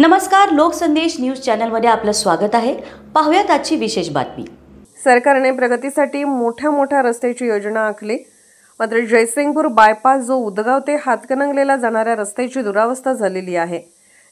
नमस्कार, लोकसंदेश न्यूज चॅनलमध्ये आपलं स्वागत आहे। पाहूयात आजची विशेष बातमी। सरकारने प्रगतीसाठी मोठ्या रस्त्याची योजना आखली, मात्र जयसिंगपूर बायपास जो उदगाव ते हातकणंगलेला जाणाऱ्या रस्त्याची दुरावस्था झालेली आहे।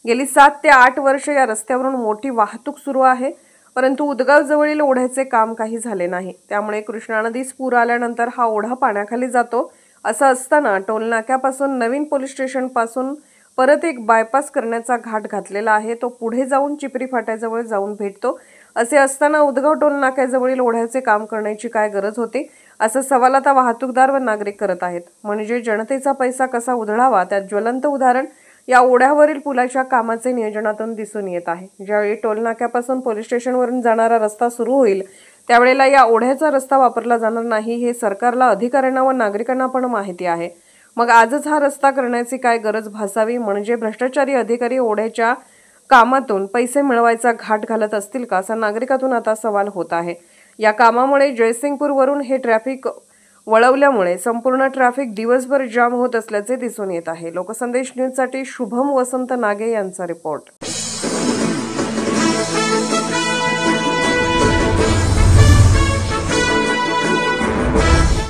गेली 7 ते 8 वर्ष या रस्त्यावरून मोठी वाहतूक सुरू आहे, परंतु उदगाव जवळील ओढ्याचे काम काही झाले नाही। त्यामुळे कृष्णा नदीस पूर आल्यानंतर हा ओढा पाण्याखाली जातो। असं असताना टोलनाक्यापासून नवीन पोलीस स्टेशन पासून परत एक बायपास करण्याचा घाट घातलेला आहे। तो पुढे जाऊन चिपरी फाट्याजवळ जाऊन भेटतो। असे असताना उदगाव टोलनाक्याजवळील ओढ्याचे काम करण्याची काय गरज होती, असा सवाल आता वाहतूकदार व नागरिक करत आहेत। म्हणजे जनतेचा पैसा कसा उधळावा, त्यात ज्वलंत उदाहरण या ओढ्यावरील पुलाच्या कामाचे नियोजनातून दिसून येत आहे। ज्यावेळी टोलनाक्यापासून पोलीस स्टेशनवरून जाणारा रस्ता सुरू होईल, त्यावेळेला या ओढ्याचा रस्ता वापरला जाणार नाही, हे सरकारला, अधिकाऱ्यांना व नागरिकांना पण माहिती आहे। मग आजच हा रस्ता करण्याची काय गरज भासावी? म्हणजे भ्रष्टाचारी अधिकारी ओढ्याच्या कामातून पैसे मिळवायचा घाट घालत असतील का, असा नागरिकातून आता सवाल होत आहे। या कामामुळे जयसिंगपूर वरून हे ट्रॅफिक वळवल्यामुळे संपूर्ण ट्रॅफिक दिवसभर जाम होत असल्याचे दिसून येत आहे। लोकसंदेश न्यूजसाठी शुभम वसंत नागे यांचा रिपोर्ट।